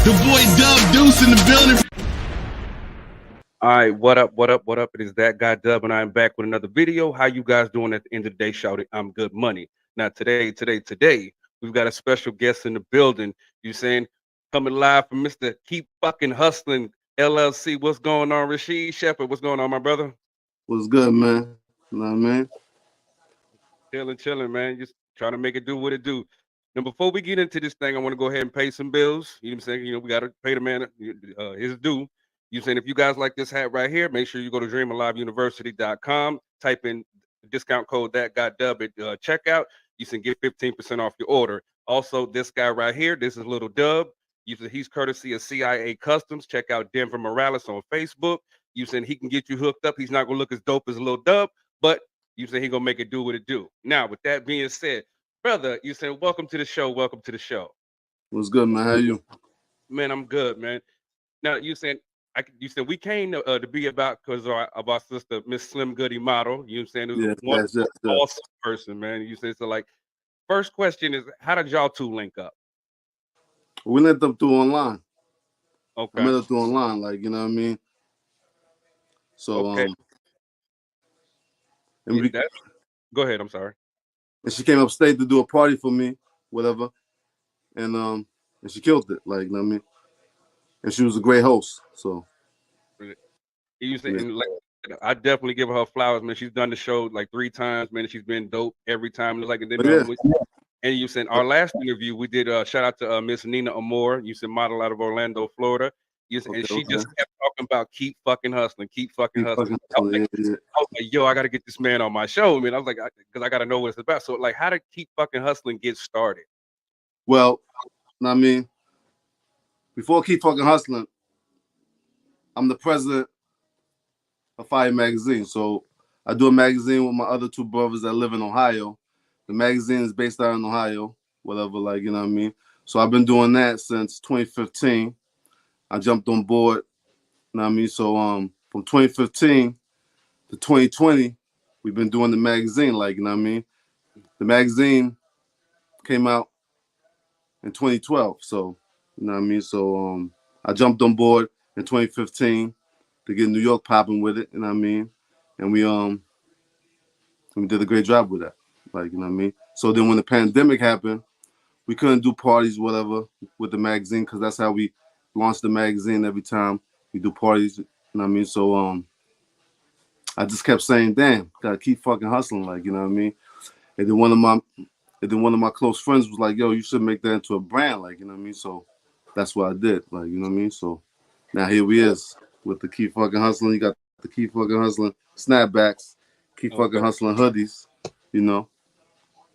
The boy Dub Deuce in the building. All right, what up, what up, what up? It is that guy Dub, and I'm back with another video. How you guys doing at the end of the day? Shouting, I'm good money. Now today, we've got a special guest in the building. You saying coming live from Mr. Keep Fucking Hustling LLC. What's going on, Rashid Shepherd? What's going on, my brother? What's good, man? You know what I mean? Chilling, man. Just trying to make it do what it do. Now, before we get into this thing, I want to go ahead and pay some bills. You know what I'm saying? You know, we got to pay the man his due. You saying if you guys like this hat right here, make sure you go to dreamaliveuniversity.com, type in discount code that got dub at checkout. You can get 15% off your order. Also, this guy right here, this is Little Dub. He's courtesy of CIA Customs. Check out Denver Morales on Facebook. You saying he can get you hooked up. He's not gonna look as dope as Little Dub, but you say he gonna make it do what it do. Now, with that being said, brother, you saying welcome to the show. Welcome to the show. What's good, man? How you? Man, I'm good, man. Now you said you said we came to be about because of our sister Miss Slim Goody model. You know what I'm saying? It was Yes. awesome person, man. You said so. Like, first question is, how did y'all two link up? We linked up through online. Okay. I met her through online, like, you know what I mean? So Okay. Go ahead. I'm sorry. And she came upstate to do a party for me, whatever, and she killed it, like, you know what I mean? And she was a great host. So You said, and like, I definitely give her flowers, man. She's done the show like 3 times, man. She's been dope every time. It's like, and then and you said our last interview we did. Shout out to Miss Nina Amore. You said model out of Orlando, Florida. And she just kept talking about keep fucking hustling, keep fucking hustling. I was like, yo, I got to get this man on my show, man. I was like, because I got to know what it's about. So, like, how did keep fucking hustling get started? Well, I mean, before Keep Fucking Hustling, I'm the president of Fire Magazine. So I do a magazine with my other 2 brothers that live in Ohio. The magazine is based out in Ohio, whatever, like, you know what I mean? So I've been doing that since 2015. I jumped on board, you know what I mean? So from 2015 to 2020, we've been doing the magazine, like, you know what I mean? The magazine came out in 2012, so, you know what I mean? So I jumped on board in 2015 to get New York popping with it, you know what I mean? And we did a great job with that, like, you know what I mean? So then when the pandemic happened, we couldn't do parties, whatever, with the magazine, because that's how we launched the magazine. Every time we do parties, you know what I mean? So I just kept saying, damn, gotta keep fucking hustling, like, you know what I mean? And then one of my close friends was like, yo, you should make that into a brand, like, you know what I mean? So that's what I did, like, you know what I mean? So now here we is with the Keep Fucking Hustling. You got the Keep Fucking Hustling snapbacks, Keep Fucking Hustling hoodies, you know?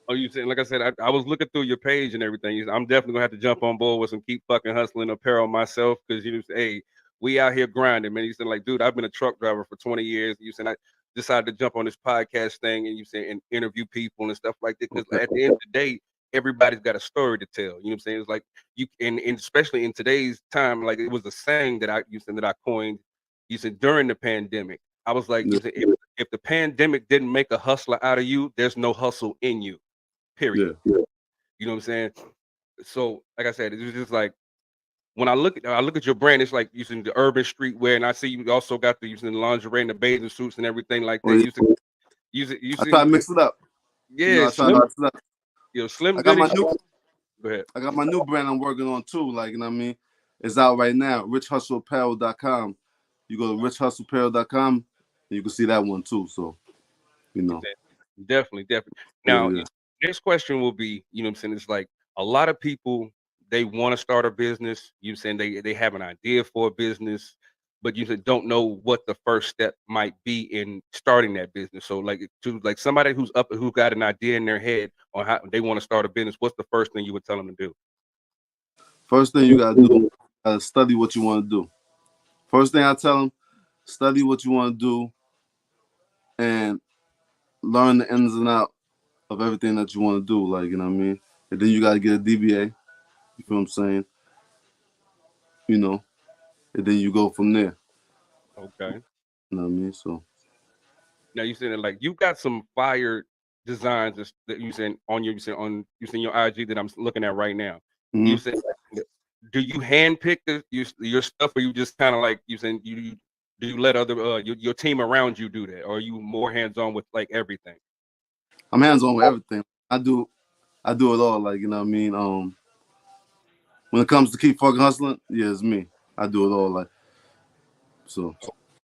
Oh, you saying, like I said, I was looking through your page and everything. I'm definitely gonna have to jump on board with some keep fucking hustling apparel myself, because you say, hey, we out here grinding, man. You said, like, dude, I've been a truck driver for 20 years. You said I decided to jump on this podcast thing, and you said and interview people and stuff like that. Because at the end of the day, everybody's got a story to tell. You know what I'm saying? It's like you and especially in today's time, like it was a saying that I coined. You said during the pandemic, I was like, you said, if the pandemic didn't make a hustler out of you, there's no hustle in you. Period. Yeah. You know what I'm saying? So, like I said, it was just like when I look at your brand, it's like using the urban streetwear, and I see you also got the using the lingerie and the bathing suits and everything like that. I try to mix it up. Yeah, you know, I try to mix it up. Slim. I got my new. Go ahead. I got my new brand I'm working on too. Like, you know what I mean? It's out right now. RichHustleApparel.com. You go to RichHustleApparel.com and you can see that one too. So, you know. Definitely. Now, next question will be, you know what I'm saying? It's like a lot of people, they want to start a business. You saying they have an idea for a business, but you don't know what the first step might be in starting that business. So like somebody who got an idea in their head on how they want to start a business, what's the first thing you would tell them to do? First thing you gotta do, study what you want to do. First thing I tell them, study what you want to do and learn the ins and outs of everything that you want to do. Like, you know what I mean? And then you gotta get a DBA. You feel what I'm saying? You know, and then you go from there. Okay. You know what I mean? So now you saying like you got some fire designs that you saying on your IG that I'm looking at right now. Mm-hmm. You said do you handpick your stuff, or you just kind of like you saying do you let other your team around you do that, or are you more hands on with like everything? I'm hands on with everything. I do it all. Like, you know what I mean. When it comes to keep fucking hustling, yeah, it's me. I do it all. Like, so.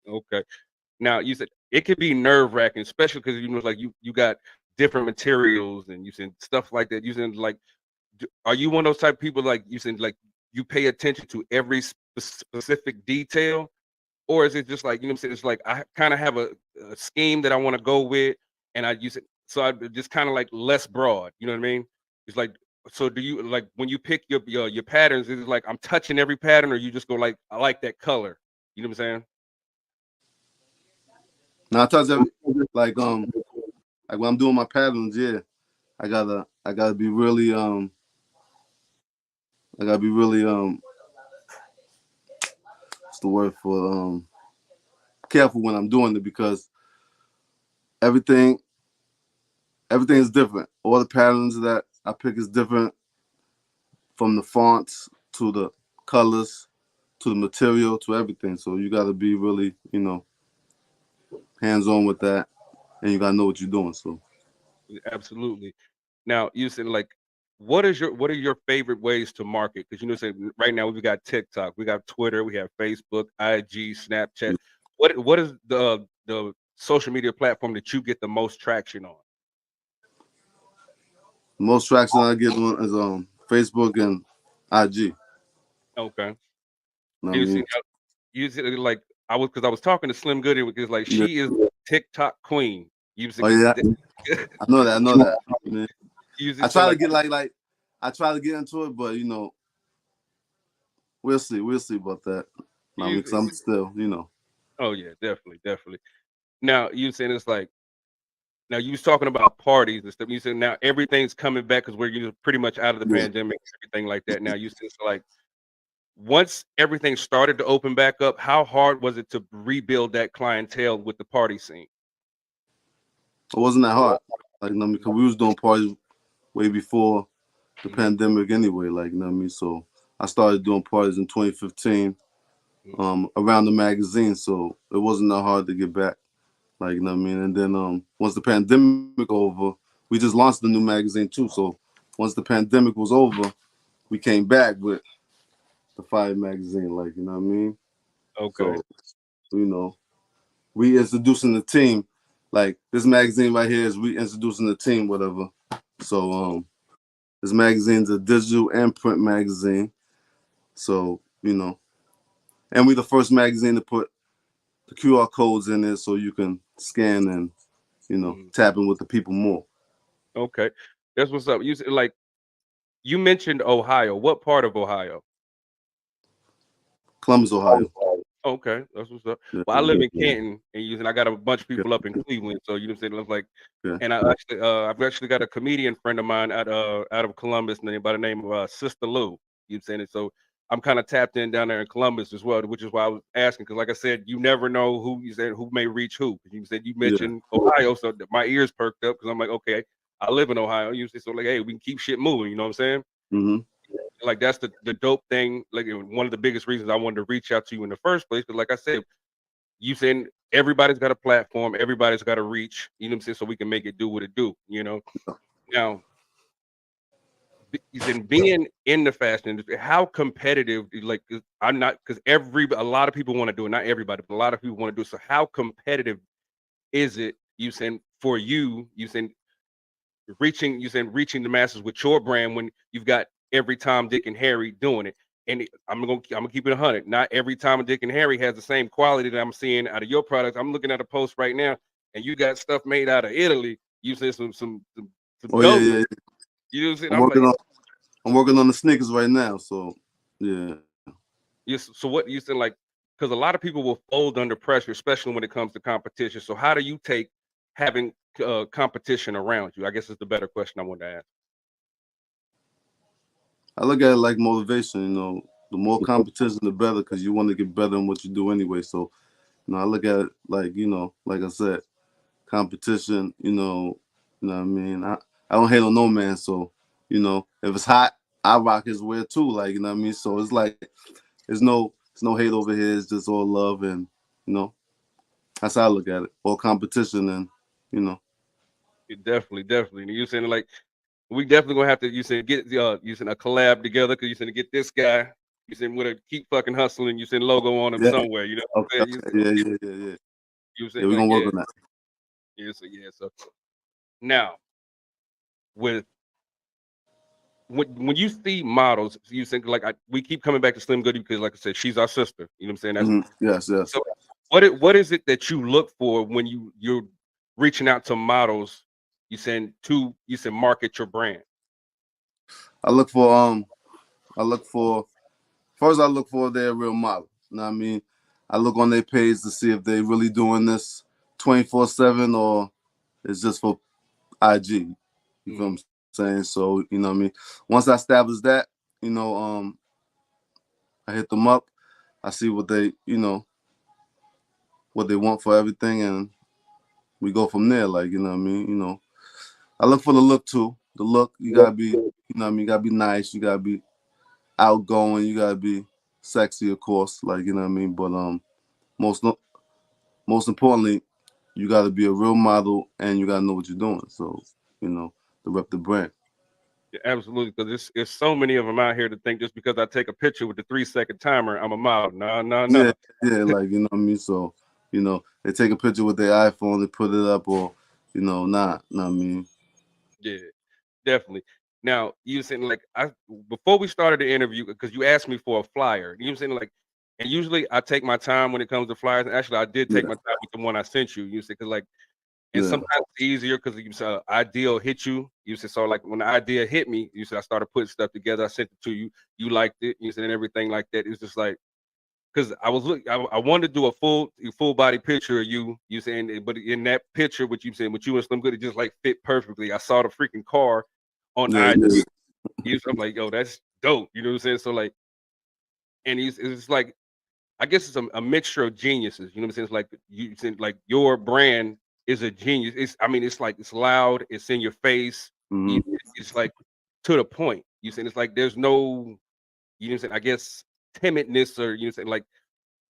Okay. Now you said it could be nerve wracking, especially because like you got different materials and you said stuff like that. You said like, are you one of those type of people like you said like you pay attention to every specific detail, or is it just like what I'm saying? It's like I kind of have a scheme that I want to go with, and I use it so I just kind of like less broad. You know what I mean? It's like so. Do you like when you pick your patterns? Is it like I'm touching every pattern, or you just go like I like that color? You know what I'm saying? Now I touch every like when I'm doing my patterns, yeah, I gotta be really what's the word for careful when I'm doing it, because everything is different. All the patterns that I pick is different, from the fonts to the colors to the material to everything. So you gotta be really, hands on with that, and you gotta know what you're doing. So Absolutely. Now you said like, what are your favorite ways to market? Because say right now we've got TikTok, we got Twitter, we have Facebook, IG, Snapchat. What is the social media platform that you get the most traction on? the most traction I get on is Facebook and IG. Okay. You know what I You see, mean? you see, like I was talking to Slim Goody because like Yeah. she is TikTok queen. You see, Oh yeah, I know that. Man. I so try to like get like I try to get into it, but we'll see about that. I mean, because I'm still, oh yeah, definitely. Now you saying it's like now you was talking about parties and stuff. You said now everything's coming back because we're pretty much out of the Yeah. pandemic, everything like that. Now you said it's like once everything started to open back up, how hard was it to rebuild that clientele with the party scene? It wasn't that hard. Like, because we was doing parties way before the pandemic anyway. Like, you know what I mean? So I started doing parties in 2015, around the magazine. So it wasn't that hard to get back. Like, you know what I mean? And then once the pandemic over, we just launched the new magazine too. So once the pandemic was over, we came back with the Fire magazine. Like, you know what I mean? Okay. So, we introducing the team. Like, this magazine right here is we introducing the team, whatever. So this magazine's a digital and print magazine. So, and we the first magazine to put the QR codes in there so you can scan and, tap in with the people more. Okay. That's what's up. You said like you mentioned Ohio. What part of Ohio? Columbus, Ohio. Okay, that's what's up. Yeah, Well, I live in Canton, and I got a bunch of people up in Cleveland. So what I'm saying? It's like, yeah. and I've actually got a comedian friend of mine out of Columbus, named by the name of Sister Lou. You know what I'm saying? And so I'm kind of tapped in down there in Columbus as well, which is why I was asking because, like I said, you never know who may reach who. You said you mentioned Ohio, so my ears perked up because I'm like, okay, I live in Ohio. You say so, like, hey, we can keep shit moving. You know what I'm saying? Mm-hmm. Like that's the dope thing. Like one of the biggest reasons I wanted to reach out to you in the first place, because like I said, you saying everybody's got a platform, everybody's got a reach. You know what I'm saying? So we can make it do what it do. Now you said being in the fashion industry, how competitive? Like I'm not because a lot of people want to do it, not everybody, but a lot of people want to do it. So how competitive is it? You saying for you? You saying reaching the masses with your brand when you've got every Tom, Dick, and Harry doing it. And I'm gonna keep it 100. Not every Tom, Dick, and Harry has the same quality that I'm seeing out of your products. I'm looking at a post right now, and you got stuff made out of Italy. You said some Oh dope. yeah. You know what I'm saying? I'm working on the sneakers right now. So yeah. Yes. So what you said, like, because a lot of people will fold under pressure, especially when it comes to competition. So how do you take having competition around you? I guess is the better question I wanted to ask. I look at it like motivation. The more competition, the better, because you want to get better in what you do anyway. So, I look at it like, like I said, competition. You know what I mean. I don't hate on no man. So, if it's hot, I rock his wear too. Like, you know what I mean? So it's like there's no hate over here. It's just all love, and you know, that's how I look at it. All competition, and you know. Definitely. And you saying like we definitely gonna have to you said get you said a collab together because you said to get this guy you said with a keep fucking hustling you said logo on him Yeah. somewhere. You know what Okay. I'm saying? Yeah. You Yeah, said we're like gonna work on that. So now with when you see models, you think like we keep coming back to Slim Goody because, like I said, she's our sister. You know what I'm saying? That's Yes. so. What is it that you look for when you're reaching out to models? You saying market your brand. I look for first I look for their real model. You know what I mean? I look on their page to see if they really doing this 24/7 or it's just for IG. You feel what I'm saying? So, you know what I mean? Once I establish that, you know, I hit them up. I see what they, you know, what they want for everything, and we go from there. Like, you know what I mean? You know, I look for the look too. The look, you gotta be, you know what I mean? You gotta be nice. You gotta be outgoing. You gotta be sexy, of course. Like, you know what I mean? But most importantly, you gotta be a real model, and you gotta know what you're doing. So, you know, to rep the brand. Yeah, absolutely, because there's so many of them out here to think just because I take a picture with the 3-second timer, I'm a model. No. Yeah, like, you know what I mean? So, you know, they take a picture with their iPhone, they put it up, or, you know, not, know what I mean? Yeah, definitely. Now you saying like before we started the interview because you asked me for a flyer. You know what I'm saying like, and usually I take my time when it comes to flyers. And actually, I did take Yeah, my time with the one I sent you. You said because like, and yeah, sometimes it's easier because you said idea will hit you. You said so like when the idea hit me, you said I started putting stuff together. I sent it to you. You liked it. You said and everything like that. It's just like because I was looking, I wanted to do a full body picture of you. You saying, but in that picture, what you saying, with you and Slim Good, it just like fit perfectly. I saw the freaking car on yeah, IG. I'm like, yo, that's dope. You know what I'm saying? So like, and it's like, I guess it's a mixture of geniuses. You know what I'm saying? It's like you saying like your brand is a genius. It's like it's loud. It's in your face. hmm It's like to the point. You saying it's like there's no, you know what I'm saying? I guess timidness or you know what I'm saying like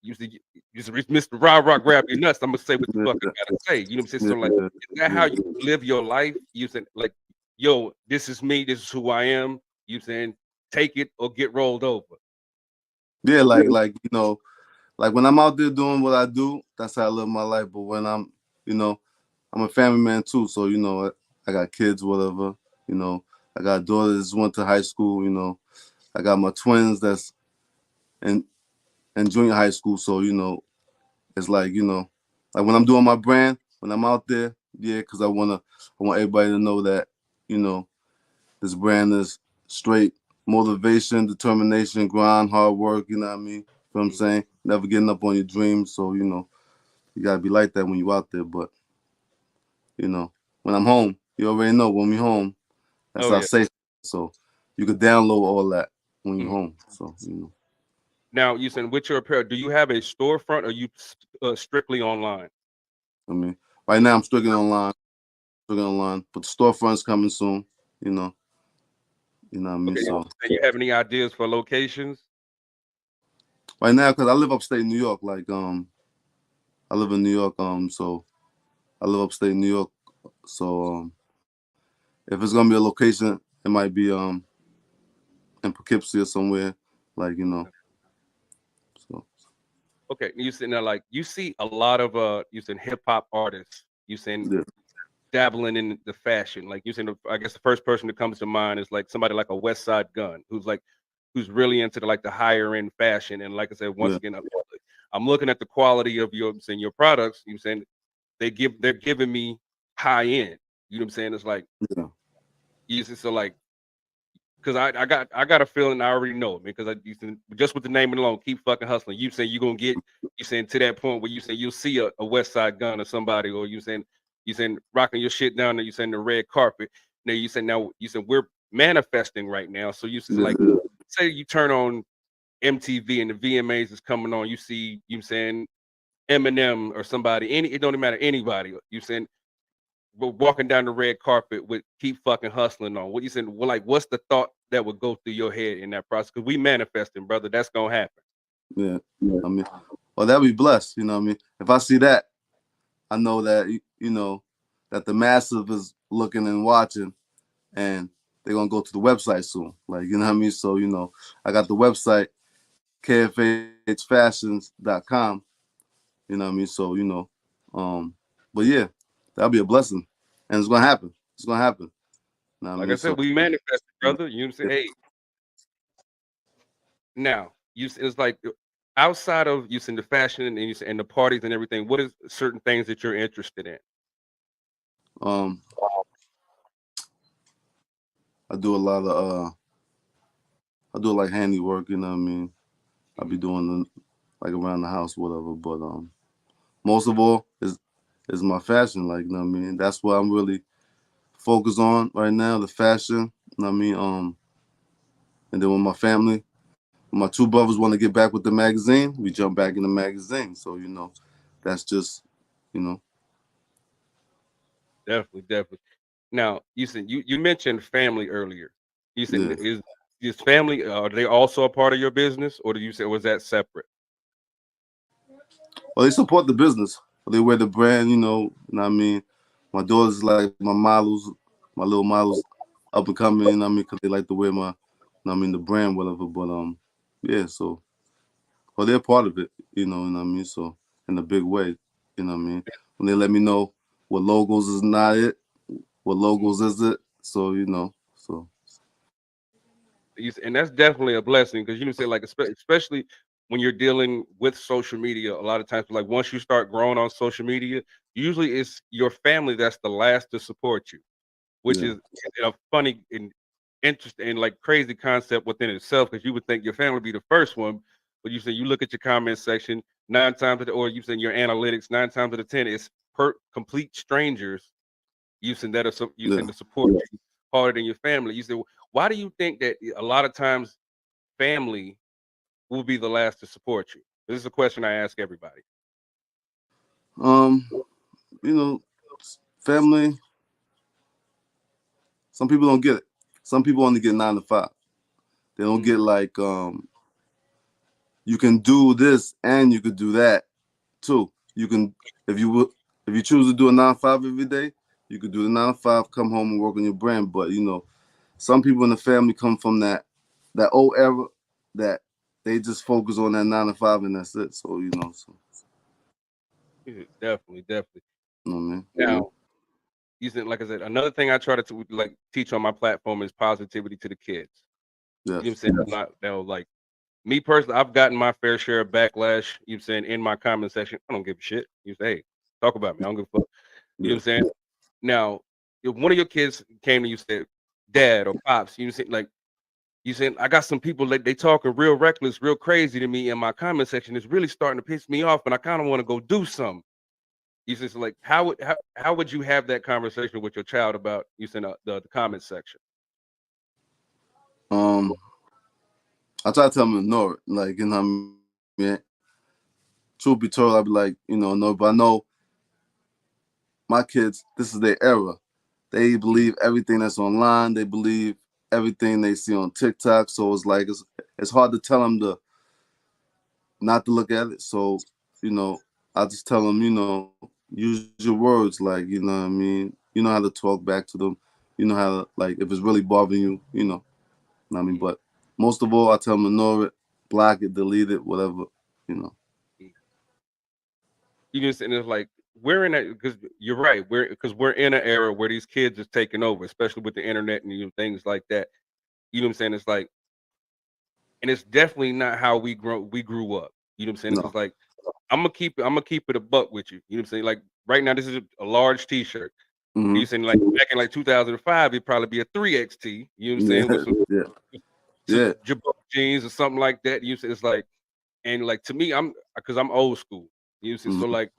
you see Mr. Rah Rah grab your nuts. I'm gonna say what the yeah, fuck I gotta say. You know what I'm saying? yeah, So like, yeah, is that how you live your life? You saying like, yo, this is me. This is who I am. You saying take it or get rolled over. yeah, like, you know, like when I'm out there doing what I do, that's how I live my life. But when I'm, you know, I'm a family man too. So, you know, I got kids, whatever, you know, I got daughters went to high school, you know, I got my twins that's in, in junior high school. So, you know, it's like, you know, like when I'm doing my brand, when I'm out there, yeah, because I want everybody to know that, you know, this brand is straight motivation, determination, grind, hard work, you know what I mean? You know what I'm saying? Never getting up on your dreams. So, you know, you gotta be like that when you out there. But, you know, when I'm home, you already know when we home, that's Oh our yeah. safe. So you could download all that when you're Mhm. home. So, you know. Now you saying with your apparel, do you have a storefront or you strictly online? I mean, right now I'm strictly online, but the storefront's coming soon, you know. You know what I mean? Okay. So Do you have any ideas for locations? right now, because I live upstate New York, like I live in New York, so I live upstate New York. So if it's gonna be a location, it might be in Poughkeepsie or somewhere, like, you know. So Okay. You saying now like you see a lot of you saying hip hop artists. You saying yeah, dabbling in the fashion. Like you saying, I guess the first person that comes to mind is like somebody like a West Side Gun, who's really into the higher end fashion. And like I said, once yeah, again, I'm looking at the quality of your products. You saying they're giving me high end. You know what I'm saying? It's like yeah, you see, so like because I got a feeling I already know it because just with the name alone, keep fucking hustling. You saying you're gonna get you saying to that point where you say you'll see a West Side Gun or somebody, or you saying rocking your shit down and you saying the red carpet. Now you said we're manifesting right now. So you said yeah, like yeah, say you turn on MTV and the VMAs is coming on, you see you saying Eminem or somebody, it don't even matter anybody. You saying we're walking down the red carpet with keep fucking hustling on. What you saying? Well, like what's the thought that would go through your head in that process? Because we manifesting, brother. That's gonna happen. Yeah. I mean, well, that'd be blessed. You know what I mean? If I see that, I know that, you know, that the massive is looking and watching, and they're going to go to the website soon. Like, you know what I mean? So, you know, I got the website, kfhfashions.com. You know what I mean? So, you know, but yeah, that'll be a blessing. And it's going to happen. It's going to happen. You know what Like I mean? I said, we manifested, brother. You know what I'm saying? Yeah. Hey, now it's like outside of you saying the fashion and the parties and everything. What is certain things that you're interested in? Um, I do a lot of, I do like handiwork, you know what I mean? I'll be doing like around the house, whatever. But most of all is my fashion. Like, you know what I mean? That's what I'm really focused on right now, the fashion. You know what I mean? And then with my family, when my two brothers want to get back with the magazine, we jump back in the magazine. So, you know, that's just, you know. Definitely. Now you said you mentioned family earlier. You said Yeah. is family are they also a part of your business, or do you say was that separate? Well, they support the business. They wear the brand, you know what I mean? My daughters like my models, my little models up and coming, you know what I mean? Because they like to wear my, you know what I mean, the brand, whatever. But, yeah, so, well, they're part of it, you know what I mean? So, in a big way, you know what I mean? When they let me know what logos is not it, what logos is it, so, you know, so. And that's definitely a blessing because you know say like especially when you're dealing with social media. A lot of times, like once you start growing on social media, usually it's your family that's the last to support you, which Yeah. is a funny and interesting and like crazy concept within itself because you would think your family would be the first one, but you say you look at your comment section or you say your analytics 9 times out of 10 it's complete strangers using that or Yeah. using the support you harder than your family. You say, why do you think that a lot of times family will be the last to support you? This is a question I ask everybody. Um, you know, family, some people don't get it. Some people only get 9 to 5. They don't get like you can do this and you could do that too. You can if you choose to do a 9 to 5 every day, you could do the 9 to 5, come home and work on your brand. But you know, some people in the family come from that old era that they just focus on that 9 to 5 and that's it. So you know, so Yeah, definitely. you know what I mean? Now, you said, like I said, another thing I try to like teach on my platform is positivity to the kids. You know what I'm Yes. saying? Not they'll like me personally, I've gotten my fair share of backlash, you know what I'm saying, in my comment section. I don't give a shit. You say, hey, talk about me. I don't give a fuck. You know what I'm saying? Now, if one of your kids came to you said, Dad or Pops, you said like you said, I got some people that they talking real reckless, real crazy to me in my comment section. It's really starting to piss me off, and I kind of want to go do something. You said, so like, how would you have that conversation with your child about you said the comment section? I try to tell them to ignore it. Like, you know what I mean? Truth be told, I'd be like, you know, no, but I know my kids, this is their era. They believe everything that's online. They believe everything they see on TikTok. So it's like it's hard to tell them to not to look at it. So, you know, I just tell them, you know, use your words. Like, you know what I mean? You know how to talk back to them. You know how to, like, if it's really bothering you, you know what I mean? But most of all, I tell them ignore it, block it, delete it, whatever, you know. You just and it's like we're in a because you're right. We're in an era where these kids is taking over, especially with the internet and you know, things like that. You know what I'm saying? It's like, and it's definitely not how we grew up. You know what I'm saying? It's No. just like I'm gonna keep it a buck with you. You know what I'm saying? Like right now, this is a large T-shirt. Mm-hmm. You saying like back in like 2005, it'd probably be a 3XT. You know what I'm saying? With some Yeah. Jabot jeans or something like that. You say it's like, and like to me, I'm old school. You know what I'm saying? So Mm-hmm. like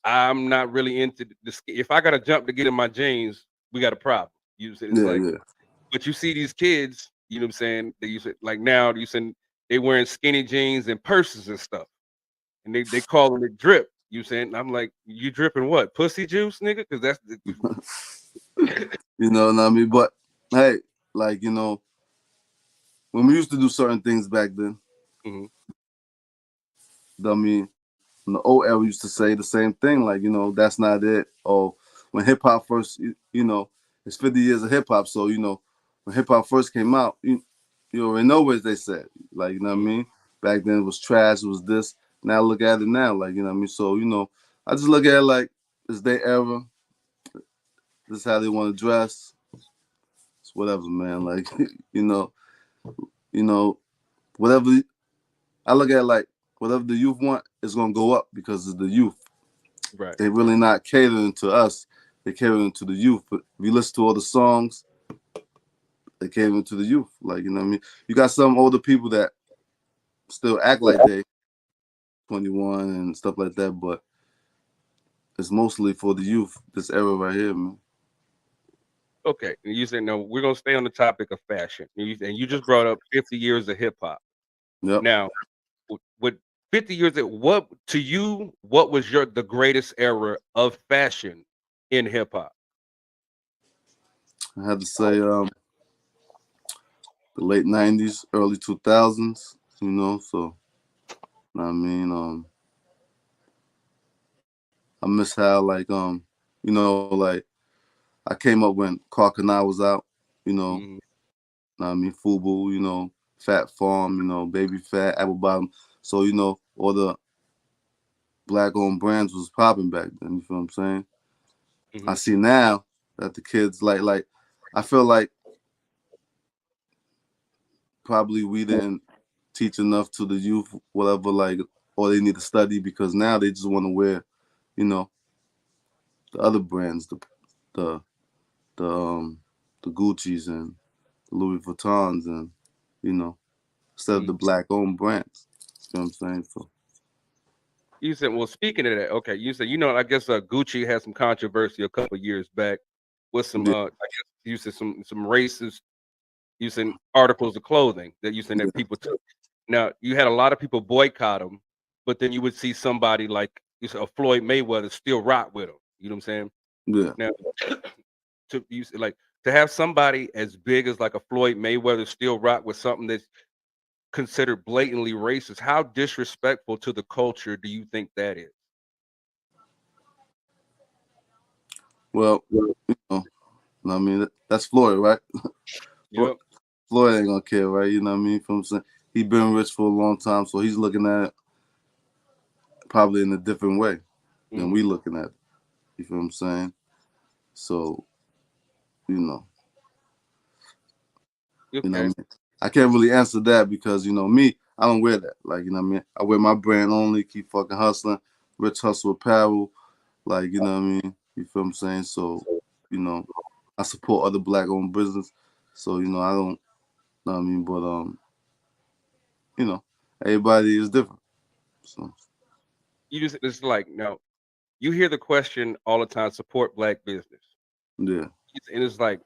I'm not really into this. If I gotta jump to get in my jeans, we got a problem. You know what I'm saying? It's like, Yeah. but you see these kids, you know what I'm saying? They use it like now, you saying they wearing skinny jeans and purses and stuff. And they calling it drip. You saying I'm like, you dripping what? Pussy juice, nigga? Because that's the You know what I mean? But hey, like, you know, when we used to do certain things back then, Mhm. I mean, in the old era, we used to say the same thing, like, that's not it. Or when hip hop first, it's 50 years of hip hop. So, when hip hop first came out, you already know what they said. Like, you know what I mean? Back then it was trash, it was this. Now look at it now, like, you know what I mean? So, I just look at it like it's their era. This is how they want to dress. It's whatever, man. Like, you know, whatever. I look at it like whatever the youth want is gonna go up because it's the youth. Right. They really not catering to us. They catering to the youth. But if you listen to all the songs, they catering to the youth. Like, you know what I mean? You got some older people that still act like they 21 and stuff like that, but it's mostly for the youth, this era right here, man. Okay. And you said no, we're gonna stay on the topic of fashion. And you just brought up 50 years of hip hop. Yep. Now, with 50 years, what to you? What was the greatest era of fashion in hip hop? I had to say the late 90s, early 2000s, so I mean, I miss how like I came up when Carcanine was out, Mhm. I mean, Fubu, Fat Farm, Baby Fat, Apple Bottom. So, all the black-owned brands was popping back then, you feel what I'm saying? I Mhm. see now that the kids, like, I feel like probably we didn't teach enough to the youth, whatever, like, or they need to study because now they just want to wear, the other brands, the, the, the Gucci's and the Louis Vuittons and, instead of Mhm. the black-owned brands. You know what I'm saying? So, You said, well, speaking of that, okay, you said, I guess Gucci had some controversy a couple years back with some, yeah, I guess you said some racist using articles of clothing that you said yeah, that people took. Now you had a lot of people boycott them, but then you would see somebody like you said, a Floyd Mayweather still rock with him. You know what I'm saying? yeah. Now, to you said, like to have somebody as big as like a Floyd Mayweather still rock with something that's considered blatantly racist. How disrespectful to the culture do you think that is? Well, I mean, that's Floyd, right? Yep. Floyd ain't gonna care, right? You know what I mean? From saying he been rich for a long time, so he's looking at it probably in a different way than Mhm. we looking at it. You feel what I'm saying? So, you know, what I Okay. mean? I can't really answer that because me, I don't wear that. Like, what I mean? I wear my brand only, keep fucking hustling, Rich Hustle Apparel, like, what I mean? You feel what I'm saying? So, you know, I support other black owned business. So, I don't know what I mean, but you know, everybody is different. So You just it's like no, you hear the question all the time, support black business. yeah, And it's like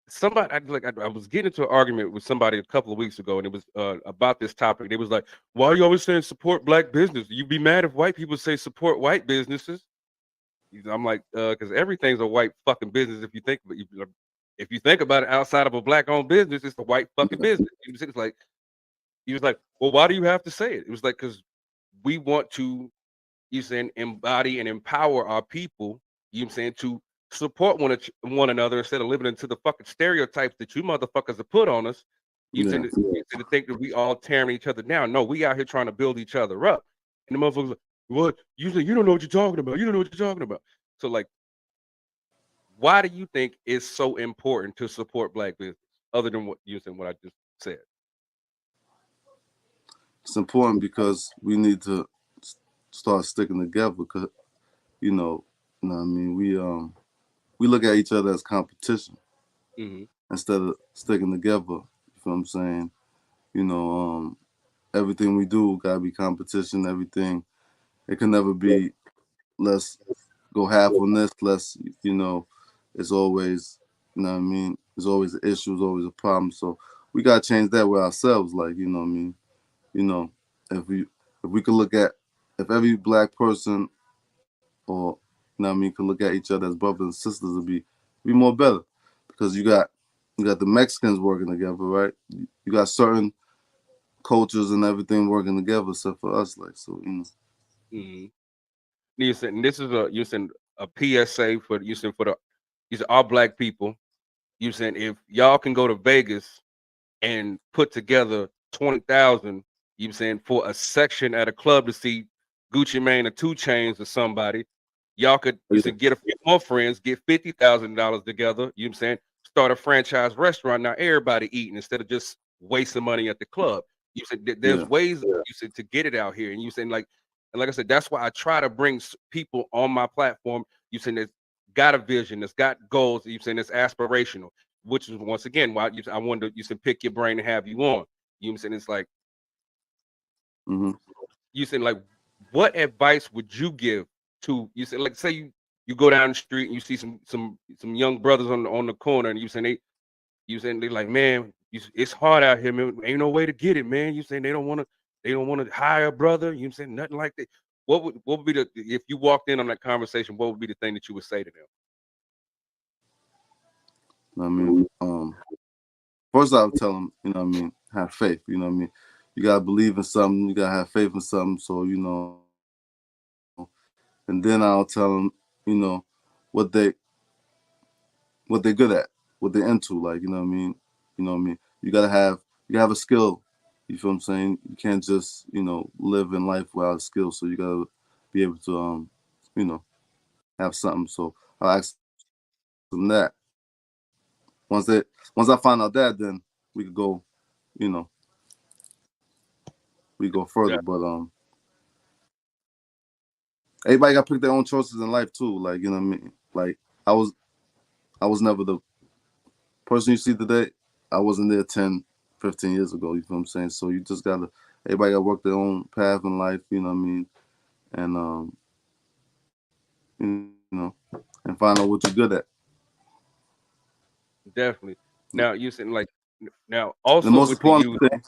somebody I was getting into an argument with somebody a couple of weeks ago, and it was about this topic. They was like, "Why are you always saying support black business? You be mad if white people say support white businesses?" I'm like, because everything's a white fucking business if you think about it outside of a black owned business, it's a white fucking yeah, business. It's like he was like, "Well, why do you have to say it?" It was like because we want to you saying embody and empower our people, you know what I'm saying, to support one another instead of living into the fucking stereotypes that you motherfuckers have put on us. yeah, You tend to think that we all tearing each other down. No, we out here trying to build each other up. And the motherfuckers like, what? You say you don't know what you're talking about. You don't know what you're talking about. So like, why do you think it's so important to support black business other than what I just said? it's important because we need to start sticking together. Because what I mean, we look at each other as competition Hmm. instead of sticking together. You feel what I'm saying? You know, everything we do gotta be competition. Everything it can never be. Let's go half on this. Let's it's always what I mean. There's always an issue. There's always a problem. So we gotta change that with ourselves. Like what I mean. You know, if we could look at if every black person or what I mean could look at each other as brothers and sisters, it'd be more better because you got you got the Mexicans working together, right? You got certain cultures and everything working together, except for us, like, so, you know. Mm-hmm. You said, and this is a PSA for these are all black people. You saying if y'all can go to Vegas and put together 20,000, you saying for a section at a club to see Gucci Mane or 2 Chainz or somebody, y'all could get a few more friends, get $50,000 together. You know what I'm saying? Start a franchise restaurant. Now everybody eating instead of just wasting money at the club. You said there's ways you said to get it out here, and you saying and like I said, that's why I try to bring people on my platform. You saying that's got a vision, that's got goals. You saying it's aspirational, which is once again why I wanted to, you said pick your brain and have you on. You know what I'm saying? It's like you said, like, what advice would you give to you said, like, say you go down the street and you see some young brothers on the corner, and you saying they like, man, it's hard out here, man. Ain't no way to get it, man. You saying they don't want to hire a brother. You saying nothing like that. What would be if you walked in on that conversation, what would be the thing that you would say to them? I mean, first I would tell them, you know what I mean, have faith, you know what I mean. You gotta believe in something, you gotta have faith in something, so, you know. And then I'll tell them, you know, what they're good at, what they're into, like, you know what I mean. You know what I mean. You gotta have a skill. You feel what I'm saying? You can't just, you know, live in life without a skill. So you gotta be able to, you know, have something. So I'll ask them that. Once I find out that, then we could go, you know, we go further. Yeah. But everybody got to pick their own choices in life too. Like, you know what I mean? Like, I was never the person you see today. I wasn't there 10, 15 years ago. You feel what I'm saying? So you just gotta, everybody gotta work their own path in life. You know what I mean? And you know, and find out what you're good at. Definitely. Now you said, like, now also The most with important the thing,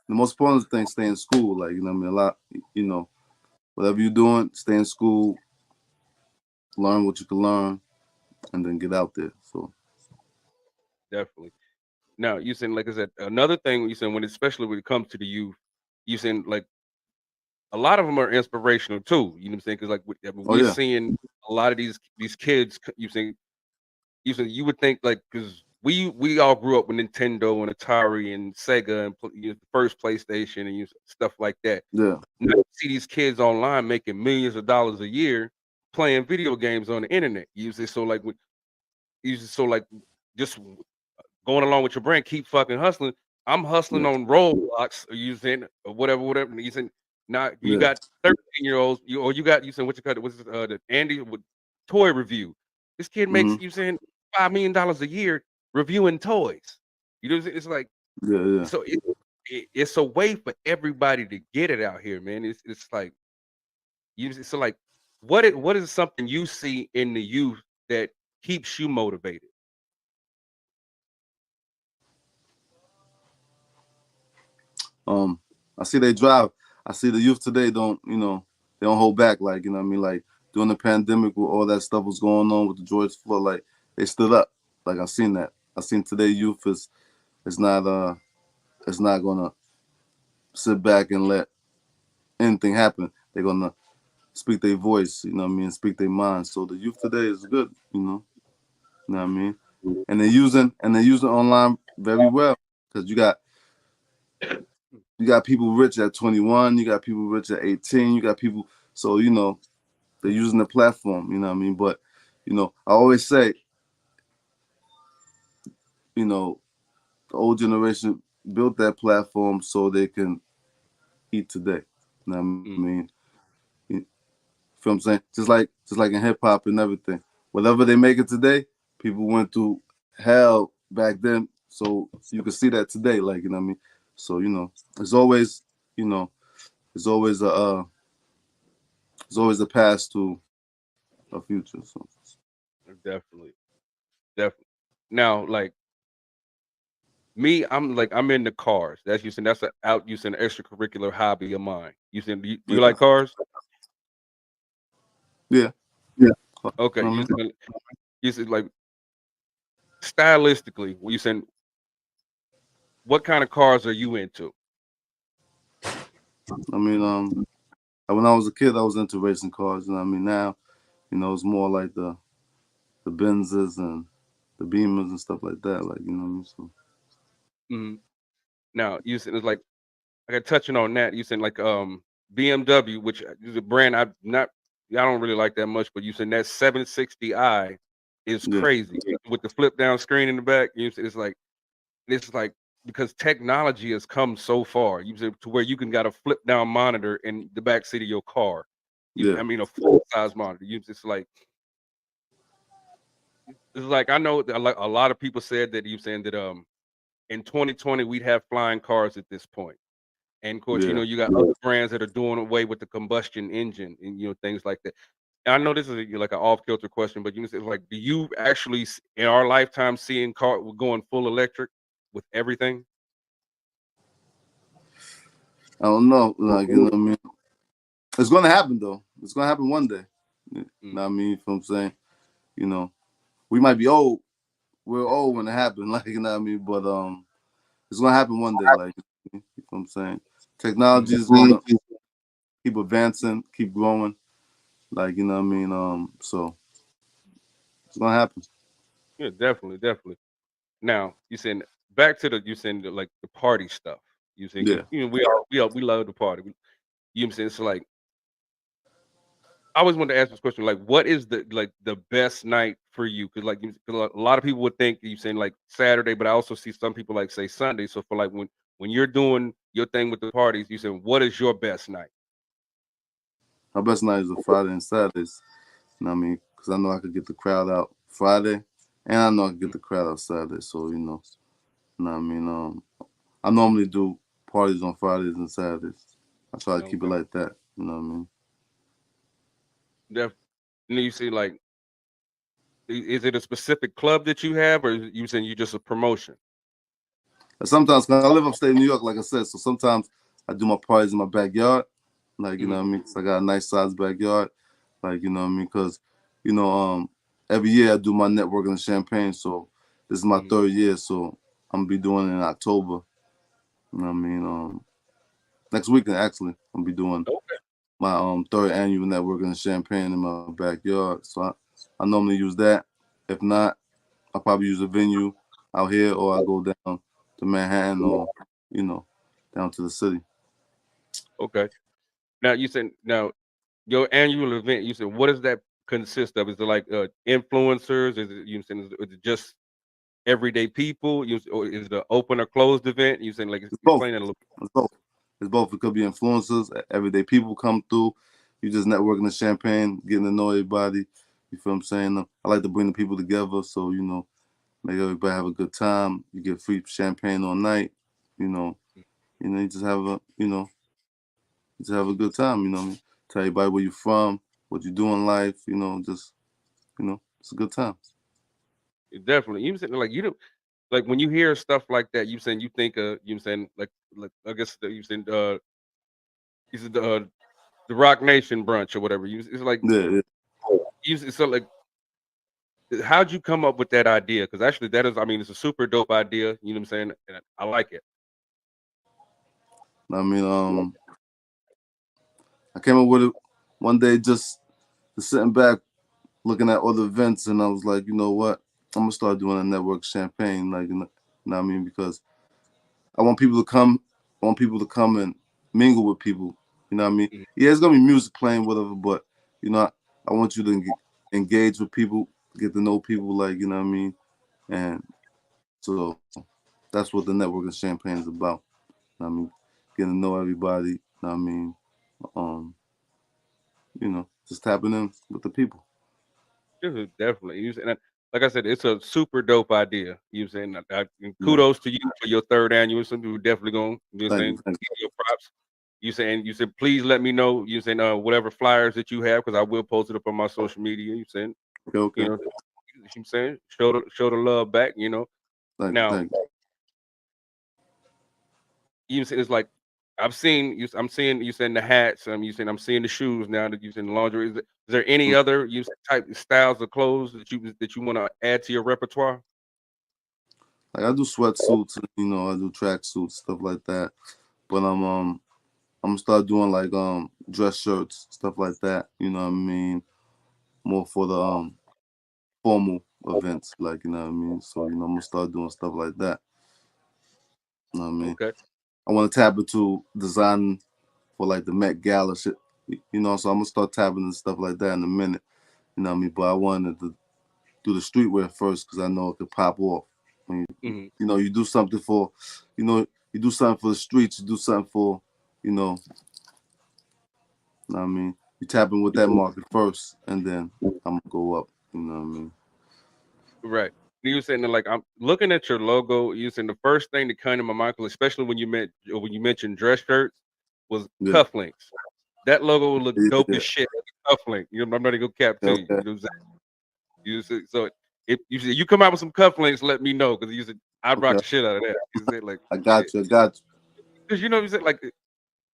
the most important thing, stay in school. Like, you know what I mean? A lot, you know, whatever you're doing, stay in school, learn what you can learn, and then get out there. So definitely. Now you said, like I said, another thing you said, especially when it comes to the youth, you said, like, a lot of them are inspirational too. You know what I'm saying? Because, like, we're seeing a lot of these kids. You would think, like, because we all grew up with Nintendo and Atari and Sega and the first PlayStation and stuff like that. yeah. Now you see these kids online making millions of dollars a year playing video games on the internet. Usually, so like just going along with your brand, keep fucking hustling. I'm hustling on Roblox, or using whatever. Using now you got 13-year-olds, you got what you call it? What's the Andy with toy review? This kid makes $5 million a year reviewing toys. You know, it's like so it's a way for everybody to get it out here, man. It's like so like what is something you see in the youth that keeps you motivated? I see they drive. I see the youth today don't, you know, they don't hold back. Like, you know what I mean? Like, during the pandemic, with all that stuff was going on with the George Floyd, like, they stood up. Like, I seen that. I seen today youth is not gonna sit back and let anything happen. They're gonna speak their voice, you know what I mean, speak their mind. So the youth today is good, you know what I mean? And they're using online very well, because you got people rich at 21, you got people rich at 18, you got people, so, you know, they're using the platform, you know what I mean? But, you know, I always say, you know, the old generation built that platform so they can eat today. You know what I mean? You feel what I'm saying? Just like in hip hop and everything. Whatever they make it today, people went through hell back then. So you can see that today, like, you know what I mean? So, you know, there's always, you know, there's always a past to a future. So Definitely. Now, like me, I'm into cars. That's using that's an out using extracurricular hobby of mine. You saying do you like cars? yeah. Okay. Uh-huh. You said like stylistically, you saying what kind of cars are you into? I mean, when I was a kid, I was into racing cars. You know what I mean? Now, it's more like the Benzes and the Beamers and stuff like that. Like, you know what I mean? So, Mhm. Now you said it's like touching on that. You said like BMW, which is a brand I don't really like that much, but you said that 760i is yeah, crazy with the flip down screen in the back. You said it's like because technology has come so far. You said to where you can got a flip down monitor in the back seat of your car. yeah, I mean a full size monitor. It's like I know that like a lot of people said that you saying that in 2020 we'd have flying cars at this point. And of course, yeah. you got other brands that are doing away with the combustion engine and things like that. And I know this is like an off kilter question, but it's like, do you actually in our lifetime seeing car going full electric with everything? I don't know. Like, you know what I mean? It's gonna happen though. It's gonna happen one day. You know what I mean? You know what I'm saying? We might be old. We're old when it happens, like, you know what I mean? But it's gonna happen one day, like, you know what I'm saying? Technology is gonna keep advancing, keep growing, like, you know what I mean? So it's gonna happen. Yeah, definitely, definitely. Now you saying back to the you saying like the party stuff. You saying because Yeah. we love the party. You know what I'm saying? It's like I always wanted to ask this question, like, what is the best night for you? Because like 'cause a lot of people would think you saying like Saturday, but I also see some people like say Sunday. So for like when you're doing your thing with the parties, you saying what is your best night? My best night is a Friday and Saturdays. You know what I mean? Because I know I could get the crowd out Friday, and I know I could get the crowd out Saturday. So, you know what I mean? I normally do parties on Fridays and Saturdays. I try to keep it Okay, like that. You know what I mean? definitely. You see, like, is it a specific club that you have, or you saying you just a promotion? And sometimes, cause I live upstate New York, like I said, so sometimes I do my parties in my backyard. Like, you know Mhm, what I mean? 'Cause I got a nice sized backyard. Like, you know what I mean? Because, you know, every year I do my networking in Champagne. So this is my mhm. third year. So I'm gonna be doing it in October. You know what I mean? Next weekend actually, I'm gonna be doing Okay. my third annual networking in Champagne in my backyard. So I normally use that. If not, I'll probably use a venue out here, or I go down to Manhattan, or you know, down to the city. Okay. Now you said now your annual event. You said what does that consist of? Is it like influencers? Is it is it just everyday people? Or is it an open or closed event? You saying like It's both. explain that a little. It's both. It's both. It could be influencers. Everyday people come through. You just networking the Champagne, getting to know everybody. You feel what I'm saying? I like to bring the people together, so make everybody have a good time. You get free champagne all night. You know, you just have a good time. You know, what I mean? Tell everybody where you're from, what you do in life. It's a good time. Definitely. You saying like you don't like when you hear stuff like that. You saying you think you saying like I guess you saying is it the Rock Nation brunch or whatever. It's like Yeah, yeah. so like how'd you come up with that idea? Because actually that is I mean it's a super dope idea. You know what I'm saying? And I like it. I mean, I came up with it one day, just sitting back, looking at other events, and I was like, you know what? I'm gonna start doing a network champagne, like, you know what I mean? Because I want people to come. I want people to come and mingle with people. You know what I mean? Mhm. Yeah, it's gonna be music playing, whatever, but I want you to engage with people, get to know people, like, you know what I mean? And so that's what the networking champagne is about. You know what I mean, getting to know everybody. You know what I mean? Um, just tapping in with the people. Definitely. Like I said, it's a super dope idea. You know what I'm saying? And Yeah. kudos to you for your third annual. Some people definitely going to, you know what I'm Thank you. saying, Thank give you your props. You said, please let me know. You saying whatever flyers that you have, because I will post it up on my social media. You saying, you. Okay. you Okay. know, you saying, show the love back, you know. Thank you. Now, Thank you. you saying it's like I've seen you. I'm seeing you saying the hats. You saying I'm seeing the shoes now that you saying the lingerie. Is there any Mm. other type of styles of clothes that you want to add to your repertoire? Like I do sweatsuits, you know, I do track suits, stuff like that. But I'm gonna start doing like dress shirts, stuff like that. You know what I mean? More for the formal events, like you know what I mean. So you know, I'm gonna start doing stuff like that. You know what I mean? Okay. I want to tap into designing for like the Met Gala shit. You know, so I'm gonna start tapping and stuff like that in a minute. You know what I mean? But I wanted to do the streetwear first because I know it could pop off. When you know, you do something for, you know, you do something for the streets. You do something for, you know what I mean? You tap in with that market first, and then I'm gonna go up. You know what I mean? Right. You saying that, like, I'm looking at your logo. You saying the first thing that came to my mind, 'cause especially when you mentioned dress shirts, was Yeah. cufflinks. That logo would look dope Yeah. as shit. Cufflink. You know, I'm not even gonna cap to you. Okay. You know what I'm saying? You said, so if you come out with some cufflinks, let me know because you said I'd rock Okay. the shit out of that. You said like, I got you. I got you. because you know what I'm saying, like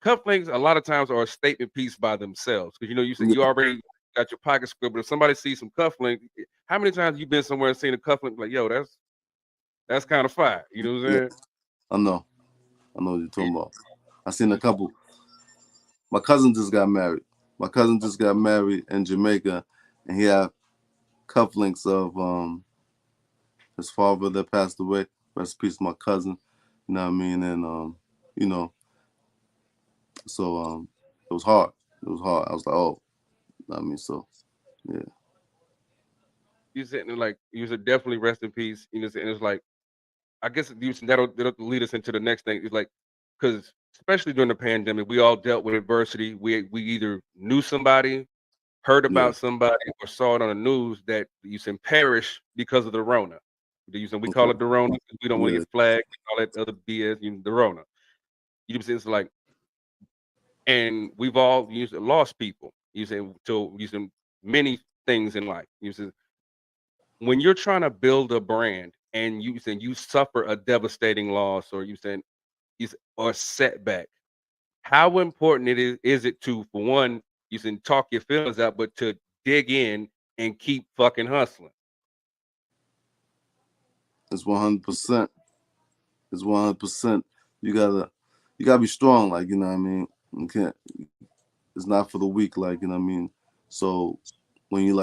cufflinks a lot of times are a statement piece by themselves. Because you know you said you Yeah. already got your pocket square, but if somebody sees some cufflink, how many times you been somewhere and seen a cufflink like, yo, that's kind of fire. You know what I'm Yeah. saying? I know. I know what you're Yeah. talking about. I seen a couple. My cousin just got married. My cousin just got married in Jamaica, and he had cufflinks of his father that passed away. Rest in peace, my cousin. You know what I mean? And you know, so it was hard. It was hard. I was like, oh, you know what I mean, so yeah. You said like you said definitely rest in peace. You know, and it's like I guess that'll lead us into the next thing. It's like because especially during the pandemic, we all dealt with adversity. We either knew somebody, heard Yeah. about somebody, or saw it on the news that you can perish because of the Rona. We call Okay. it the Rona because we don't want to Yeah. get flagged and all that other BS. The Rona. You know what I'm saying? It's like, and we've all lost people. You say to using many things in life. You say when you're trying to build a brand and you suffer a devastating loss or or setback, how important is it to, for one, you can talk your feelings out, but to dig in and keep fucking hustling. It's 100%. It's 100%. You gotta be strong. Like you know what I mean. You can't. It's not for the weak. Like you know what I mean. So when you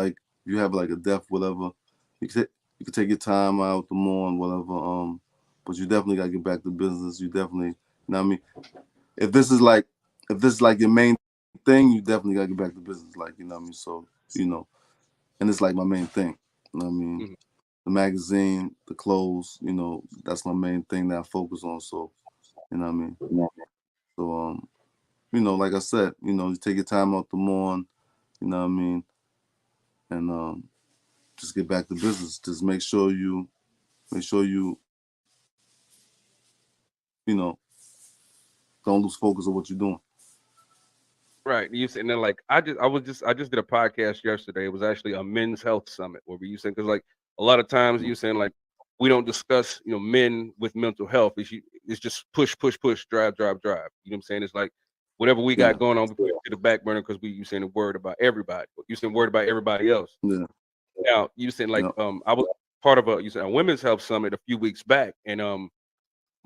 have like a death, whatever, you can take your time out to mourn, whatever. But you definitely gotta get back to business. You definitely, you know what I mean. If this is like your main thing, you definitely gotta get back to business. Like you know what I mean. So you know, and it's like my main thing. You know what I mean. Mhm. The magazine, the clothes, you know, that's my main thing that I focus on. So you know what I mean. So you know, like I said, you know, you take your time out to mourn. You know what I mean, and just get back to business. Just make sure you know, don't lose focus of what you're doing. Right. You saying that like I just did a podcast yesterday. It was actually a men's health summit where we you saying because like a lot of times you saying like we don't discuss men with mental health. It's just push push push drive drive drive. You know what I'm saying? It's like whatever we Yeah, got going on, we put it to the back burner because you saying worried about everybody. You saying worried about everybody else. yeah, Now you saying like yeah. I was part of a women's health summit a few weeks back and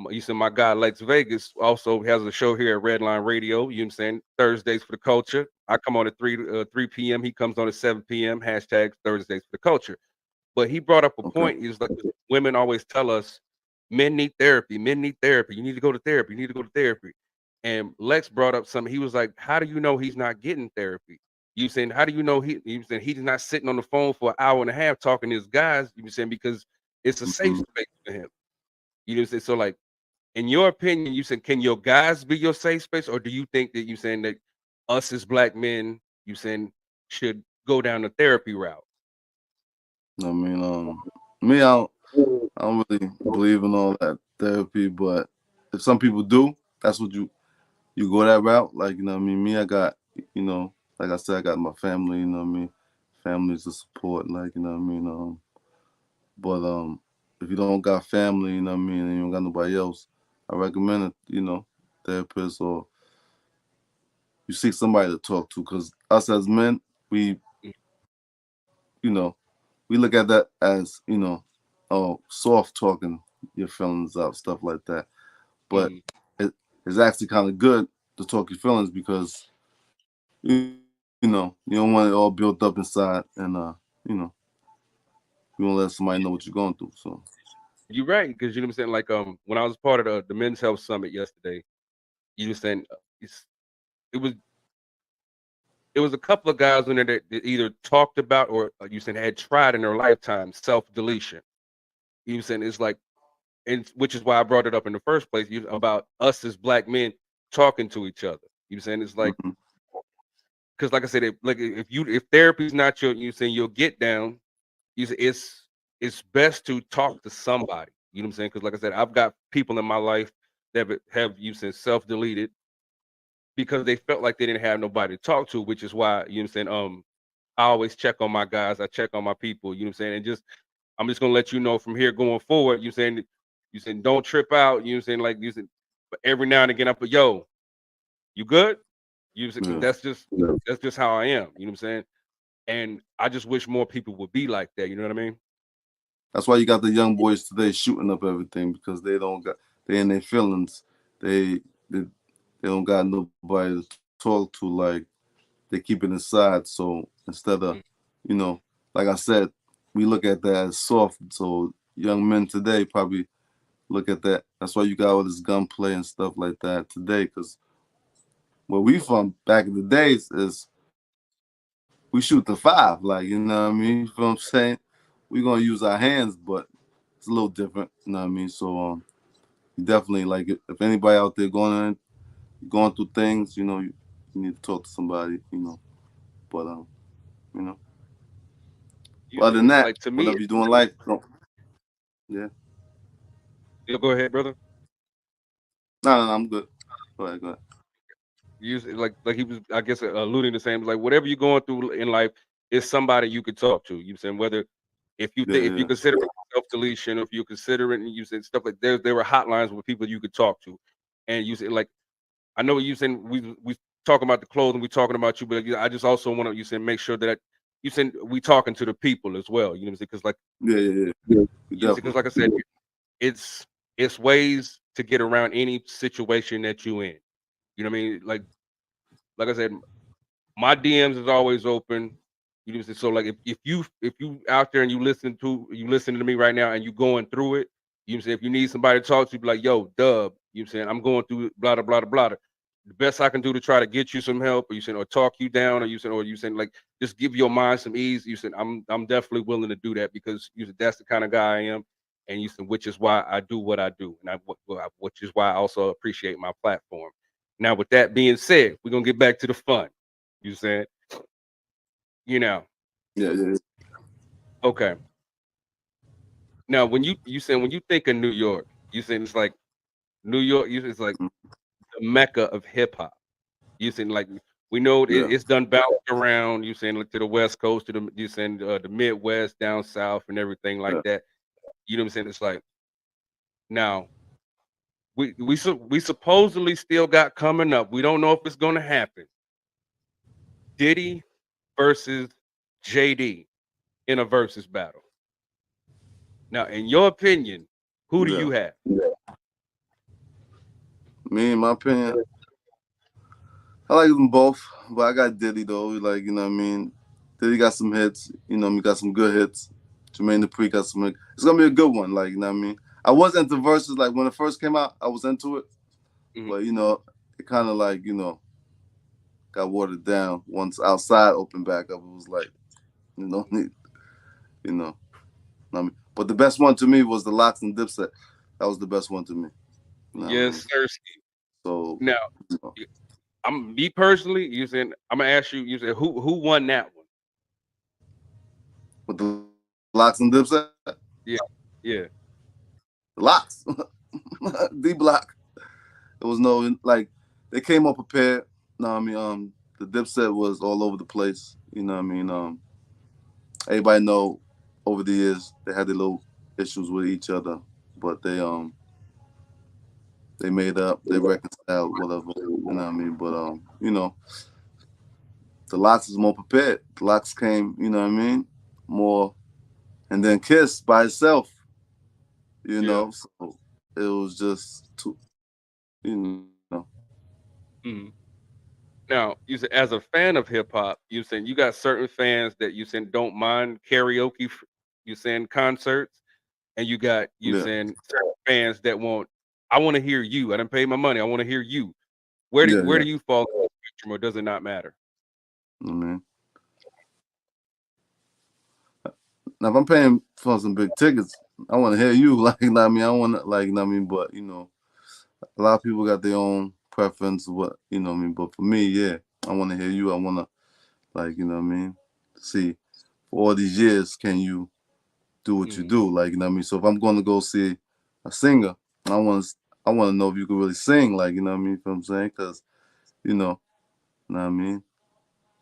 you said my guy Lex Vegas also has a show here at Redline Radio. You know what I'm saying? Thursdays for the culture. I come on at 3 p.m. He comes on at 7 p.m. Hashtag Thursdays for the culture. But he brought up a Okay. point. He's like, women always tell us men need therapy. Men need therapy. You need to go to therapy. You need to go to therapy. And Lex brought up something. He was like, how do you know he's not getting therapy? You saying, how do you know you saying he's not sitting on the phone for an hour and a half talking to his guys? You saying because it's a safe Mhm. space for him. You know what I'm saying? So like in your opinion, you said, can your guys be your safe space, or do you think that you saying that us as black men, you saying should go down the therapy route? I mean, me, I don't really believe in all that therapy, but if some people do, that's what you go that route. Like you know, what I mean, me, I got you know, like I said, I got my family. You know, what I mean, family's the support. Like you know, what I mean, but if you don't got family, you know, what I mean, and you don't got nobody else, I recommend it. You know, therapist or you seek somebody to talk to, because us as men, we you know, we look at that as, you know, oh, soft talking. your feelings out, stuff like that. But it's actually kind of good to talk your feelings because you know you don't want it all built up inside, and you know you want to let somebody know what you're going through. So You're right, because you know what I'm saying. Like when I was part of the Men's Health Summit yesterday, you were saying it was it was a couple of guys in there that either talked about or you said had tried in their lifetime self-deletion. You were saying it's like, and which is why I brought it up in the first place. About us as black men talking to each other. You were saying it's like, because like I said, if therapy's not you saying you'll get down. It's best to talk to somebody. You know what I'm saying? Because like I said, I've got people in my life that have you said self-deleted because they felt like they didn't have nobody to talk to, which is why, you know what I'm saying, I always check on my guys, I check on my people, you know what I'm saying? And I'm just gonna let you know from here going forward, you saying don't trip out, you know what I'm saying? Like you said, but every now and again I put, yo, you good? You said, yeah. that's just how I am, you know what I'm saying? And I just wish more people would be like that, you know what I mean? That's why you got the young boys today shooting up everything because they in their feelings. They don't got nobody to talk to. Like they keep it inside. So instead of, you know, like I said, we look at that as soft. So young men today probably look at that. That's why you got all this gunplay and stuff like that today. Because where we from back in the days is we shoot the 5. Like, you know what I mean? You know what I'm saying? We're gonna use our hands, but it's a little different. You know what I mean? So you definitely like if anybody out there going through things, you know, you need to talk to somebody, you know. But you know. You Other than it's that, like to me, whatever you're doing in life, yeah. go ahead, brother. No, I'm good. Go ahead. Like he was, I guess, alluding to saying like whatever you're going through in life is somebody you could talk to. You saying whether if you Yeah. consider it self-deletion, or if you consider it, and you said stuff like there were hotlines with people you could talk to, and you said like I know you saying we talking about the clothing, we talking about you, but I just also want to you said make sure that you said we talking to the people as well. You know what I'm saying? Because like Yeah. you because like I said, it's ways to get around any situation that you in. You know what I mean? Like I said, my DMs is always open. You know, so like if you out there and you listening to me right now and you going through it, you know what I'm saying, if you need somebody to talk to, be like, yo, Dub, you know what I'm saying, I'm going through blah blah blah blah. The best I can do to try to get you some help, or you saying, or talk you down, or you saying like just give your mind some ease. You said I'm definitely willing to do that because you said that's the kind of guy I am, and you said which is why I do what I do, and which is why I also appreciate my platform. Now, with that being said, we're gonna get back to the fun. You said, you know, Yeah. okay. Now, when you saying when you think of New York, you saying it's like New York. You it's like the mecca of hip hop. You saying like we know Yeah. it's done bounced around. You saying like to the West Coast, to the you saying the Midwest, down South, and everything like Yeah. that. You know what I'm saying? It's like now we supposedly still got coming up. We don't know if it's gonna happen. Diddy versus JD in a versus battle. Now, in your opinion, who do Yeah. you have? Me, in my opinion, I like them both, but I got Diddy though. Like, you know what I mean? Diddy got some hits, you know, he got some good hits. Jermaine Dupri got some. It's gonna be a good one, like, you know what I mean? I was into verses, like when it first came out, I was into it. Mhm. But you know, it kind of like, you know, got watered down once outside opened back up. It was like, you know, you know. I mean, but the best one to me was the Locks and Dipset. That was the best one to me. You know what I mean? Yes, sir. So, Now, you know, I'm me personally. You saying I'm gonna ask you. You said who won that one? with the Locks and Dipset, Yeah, yeah. the Locks, D Block. There was no like they came up prepared. No, I mean, the Dipset was all over the place. You know what I mean? Everybody know over the years they had their little issues with each other, but they made up, they reconciled, whatever. You know what I mean? But you know, the Locks is more prepared. The Locks came, you know what I mean? More, and then Kiss by itself. You know, so it was just too, you know. Mhm. Now, you said as a fan of hip hop, you saying you got certain fans that you saying don't mind karaoke, you saying concerts, and you got you Yeah, saying certain fans that want, I want to hear you. I didn't pay my money. I want to hear you. Where do yeah, where yeah. do you fall in the spectrum, or does it not matter? I mean, now if I'm paying for some big tickets, I want to hear you. Like, you know what I mean, I want to, like, you know what I mean, but you know, a lot of people got their own preference. What you know what I mean, but for me, yeah, I want to hear you. I want to, like, you know what I mean, see for all these years, can you do what you Mhm. do? Like, you know what I mean. So if I'm going to go see a singer, I want to, I want to know if you can really sing. Like, you know what I mean. You know what I'm saying? Because you know what I mean.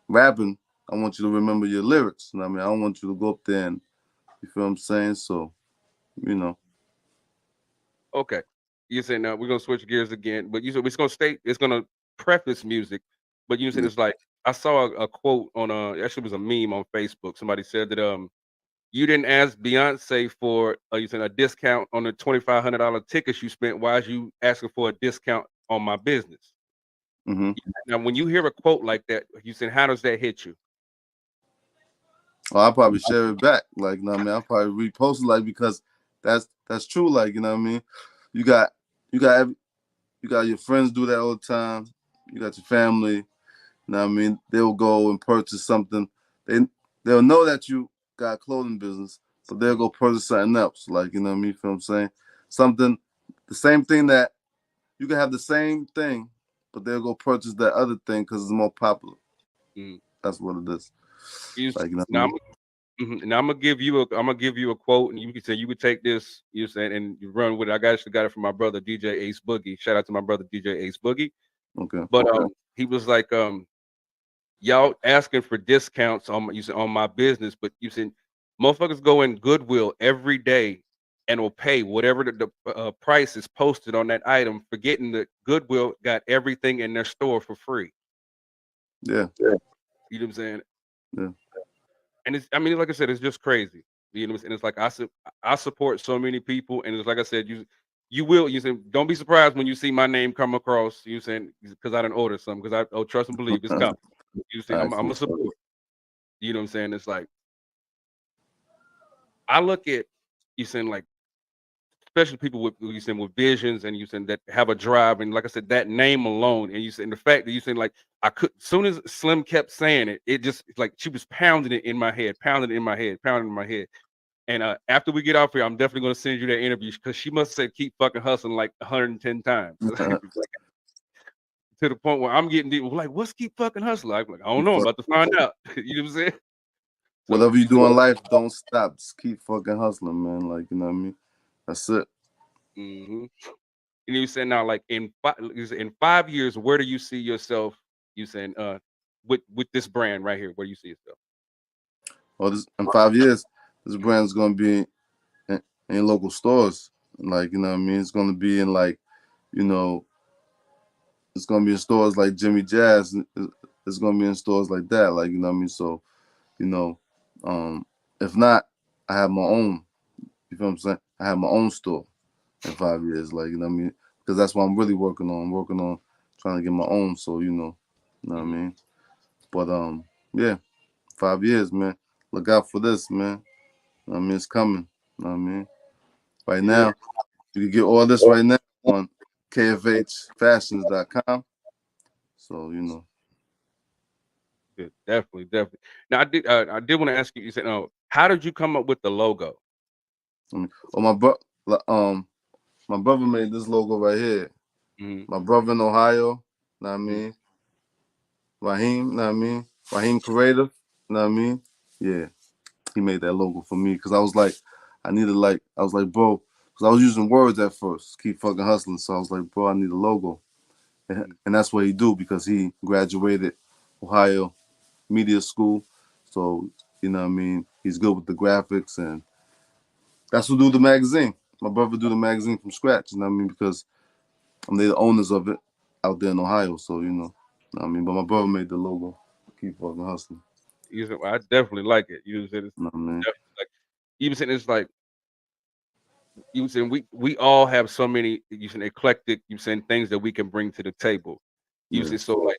Rapping, I want you to remember your lyrics. You know what I mean. I don't want you to go up there and you feel what I'm saying. So you know, Okay. You said now we're gonna switch gears again, but you said it's gonna stay. It's gonna preface music, but you said yeah. it's like I saw a quote on actually it was a meme on Facebook. Somebody said that you didn't ask Beyonce for you said a discount on the $2,500 tickets you spent. Why is you asking for a discount on my business? Mm-hmm. Now, when you hear a quote like that, you said, how does that hit you? I'll probably share it back. Like, you know what I mean? I'll probably repost it, like, because that's true. Like, you know what I mean? You got you got you got your friends do that all the time. You got your family. You know what I mean? They'll go and purchase something. They they'll know that you got a clothing business, but they'll go purchase something else. Like, you know what I mean? Feel what I'm saying? Something, the same thing that you can have the same thing, but they'll go purchase that other thing because it's more popular. Mm. That's what it is. You, Like, you know what I now, mean? now I'm gonna give you a quote, and you can say you would take this, you said, and you run with it. I actually got it from my brother DJ Ace Boogie. Shout out to my brother DJ Ace Boogie. Okay. But he was like, y'all asking for discounts on you said on my business, but you said motherfuckers go in Goodwill every day and will pay whatever the price is posted on that item, forgetting that Goodwill got everything in their store for free. Yeah. You know what I'm saying? Yeah. And it's, I mean, like I said, it's just crazy. You know what I'm saying? It's like I support so many people, and it's like I said, you will you say don't be surprised when you see my name come across. You saying because I didn't order something because I trust and believe it's coming. You see, All right, I'm cool. a support. You know what I'm saying? It's like I look at you saying like especially people with you saying with visions and you saying that have a drive and like I said that name alone and you saying the fact that you saying like I could soon as Slim kept saying it, it just like she was pounding it in my head, pounding it in my head, pounding it in my head. And after we get off here, I'm definitely gonna send you that interview because she must have said keep fucking hustling like 110 times. To the point where I'm getting deep, like, what's keep fucking hustling? I'm like, I don't Keep know, I'm fuck- about to find out. You know what I'm saying? So Whatever you do in life, don't stop. Just keep fucking hustling, man. Like, you know what I mean? That's it. mhm. And you saying now, like in 5 years, where do you see yourself? You saying with this brand right here, where do you see yourself? Or this in 5 years, this brand's gonna be in local stores. Like, you know what I mean? It's gonna be in like, you know, it's gonna be in stores like Jimmy Jazz. It's gonna be in stores like that. Like, you know what I mean? So, you know, um, if not, I have my own. You feel what I'm saying? I have my own store in 5 years. Like, you know what I mean? Because that's what I'm really working on. I'm working on trying to get my own. So, you know what I Mhm. mean? But yeah, 5 years, man. Look out for this, man. You know what I mean, it's coming. You know what I mean? Right Yeah, now, you can get all this right now on kfhfashions.com. So, you know. yeah, definitely, definitely. Now I did want to ask you. You said, "Oh, how did you come up with the logo?" I mean, oh my brother made this logo right here. Mhm. My brother in Ohio, know what I Mhm. mean? Raheem, know what I mean? Raheem Creative, know what I mean? Yeah, he made that logo for me because I was like, I was like, bro, because I was using words at first, keep fucking hustling. So I was like, bro, I need a logo. Mhm. And that's what he do because he graduated Ohio Media School. So, you know what I mean? He's good with the graphics and that's who do the magazine. My brother do the magazine from scratch, you know what I mean? Because they're the owners of it out there in Ohio. So, what I mean? But my brother made the logo. Keep fucking hustling. You said, well, I definitely like it. You said it's You know what I mean? definitely like even saying it's like you saying we all have so many you saying eclectic you saying things that we can bring to the table. You Yeah. say so like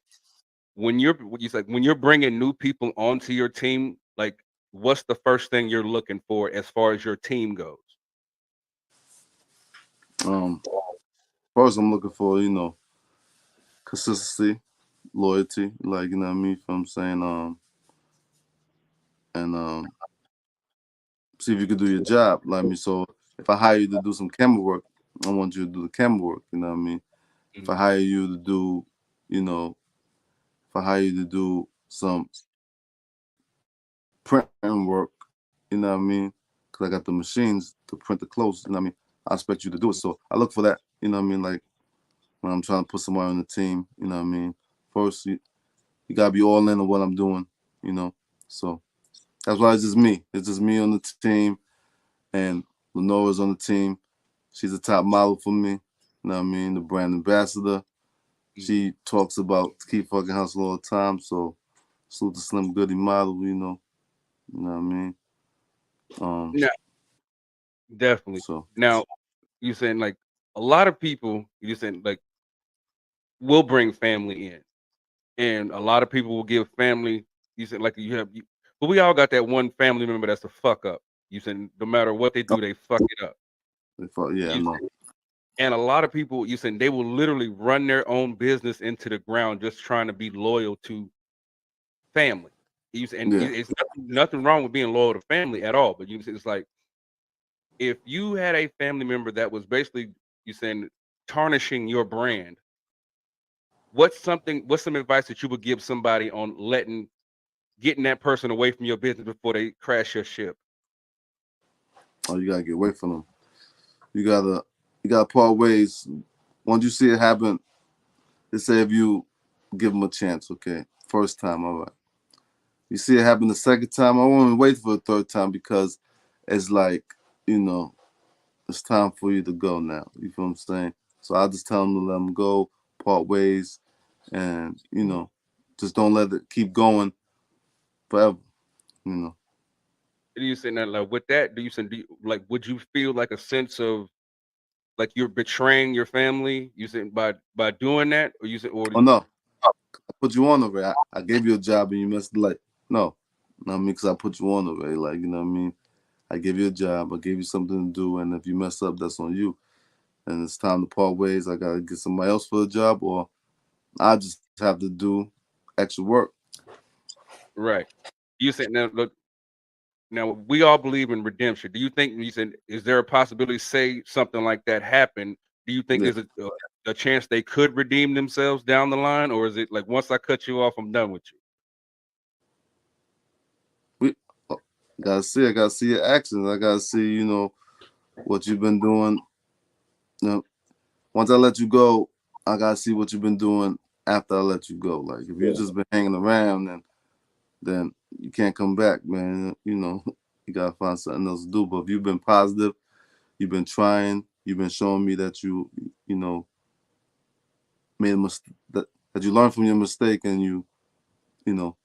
what you said when you're bringing new people onto your team, like what's the first thing you're looking for as far as your team goes? Um, First, I'm looking for consistency, loyalty, like you know what I mean. If I'm saying and see if you could do your job, like me. So if I hire you to do some camera work, I want you to do the camera work. You know what I mean. If I Mhm. hire you to do, you know, if I hire you to do some printing work, you know what I mean, because I got the machines to print the clothes. You know what I mean. I expect you to do it. So I look for that. You know what I mean. Like when I'm trying to put somebody on the team, you know what I mean. First, you gotta be all in on what I'm doing. You know. So that's why it's just me. It's just me on the team, and Lenora's on the team. She's a top model for me. You know what I mean? The brand ambassador. Mhm. She talks about Keep Fucking Hustle all the time. So salute to Slim Goody model, you know. You know what I mean? Um, Yeah, definitely. so Now you saying like a lot of people you saying like will bring family in, and a lot of people will give family. You said like but we all got that one family member that's a fuck up. You said no matter what they oh, do, they fuck it up. yeah, I You know. said, and a lot of people, you said they will literally run their own business into the ground just trying to be loyal to family. You said, and Yeah. it's nothing wrong with being loyal to family at all. But you said it's like if you had a family member that was basically you saying tarnishing your brand, what's some advice that you would give somebody on getting that person away from your business before they crash your ship? Oh, you gotta get away from them. You gotta part ways. Once you see it happen, let's say if you give them a chance, okay. First time, all right. You see it happen the second time, I won't wait for the third time because it's like, you know, it's time for you to go now. You feel what I'm saying? So I just tell them to let them go, part ways, and just don't let it keep going forever. You know. And you saying that like with that, like would you feel like a sense of like you're betraying your family? You said by doing that, or you said or Oh no, I put you on already. I gave you a job and you missed the light. No, know what I mean? Because I put you on already. Like you know what I mean? I gave you a job. I gave you something to do, and if you mess up, that's on you. And it's time to part ways. I gotta get somebody else for a job, or I just have to do extra work. right. You said now look now we all believe in redemption. Do you think you said is there a possibility say something like that happen? Do you think Yeah, there's a chance they could redeem themselves down the line, or is it like once I cut you off, I'm done with you? we gotta see. I gotta see your actions. I gotta see, what you've been doing. You know, once I let you go, I gotta see what you've been doing after I let you go. Like if you just been hanging around, then you can't come back, man. You gotta find something else to do. But if you've been positive, you've been trying, you've been showing me that you know, made a mistake, that you learned from your mistake and you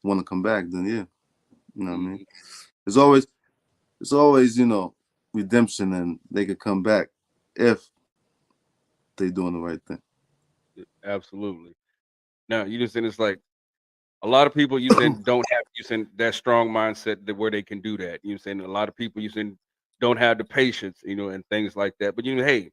want to come back, then yeah, you know what I mean. Mhm. It's always redemption, and they could come back if they doing the right thing. Absolutely. Now you just saying it's like a lot of people you saying don't have you saying that strong mindset that where they can do that. You saying a lot of people you saying don't have the patience, and things like that. But hey,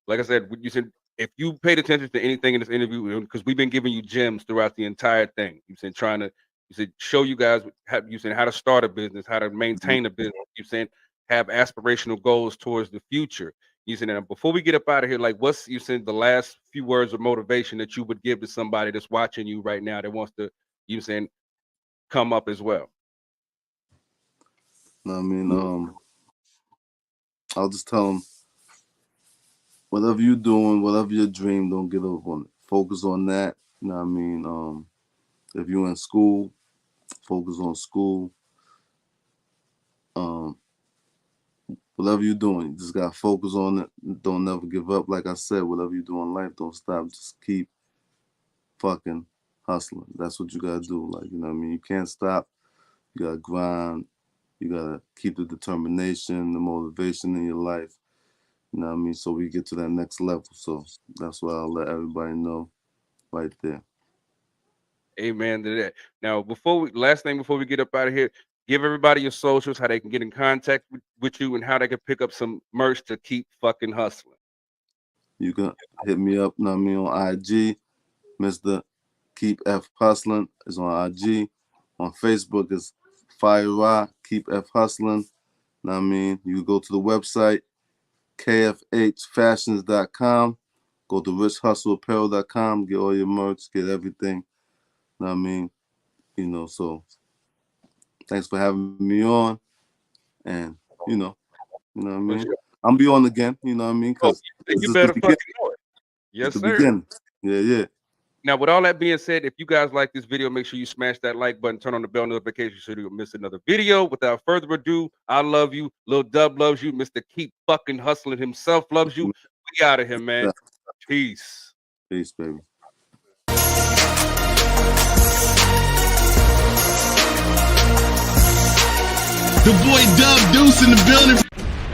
like I said, you said if you paid attention to anything in this interview, because we've been giving you gems throughout the entire thing. You said trying to you said show you guys how to start a business, how to Mhm. maintain a business. You said have aspirational goals towards the future. You said and before we get up out of here, like what's you said the last few words of motivation that you would give to somebody that's watching you right now that wants to you saying come up as well. I mean, I'll just tell them whatever you're doing, whatever your dream, don't give up on it. Focus on that. You know what I mean? If you're in school, focus on school. Um, Whatever you're doing, you just gotta focus on it. Don't never give up. Like I said, whatever you do in life, don't stop. Just keep fucking hustling. That's what you gotta do. Like, you know what I mean? You can't stop. You gotta grind. You gotta keep the determination, the motivation in your life. You know what I mean? So we get to that next level. So that's why I'll let everybody know right there. Amen to that. Now, last thing before we get up out of here, give everybody your socials, how they can get in contact with you, and how they can pick up some merch to keep fucking hustling. You can hit me up, know what I mean, on IG. Mr. Keep F Hustling is on IG. On Facebook is Fire Ra, Keep F Hustling. Know what I mean? You go to the website, kfhfashions.com. Go to richhustleapparel.com, get all your merch, get everything. Know what I mean? You know, so thanks for having me on. And, you know what I mean? I'm be on again, you know what I mean? Because you better fucking know it. Yes, sir. Beginning. Yeah. Now, with all that being said, if you guys like this video, make sure you smash that like button, turn on the bell notification so you don't miss another video. Without further ado, I love you. Lil Dub loves you. Mr. Keep fucking Hustling himself loves you. We out of here, man. Peace. Peace, baby. The boy Dub Deuce in the building.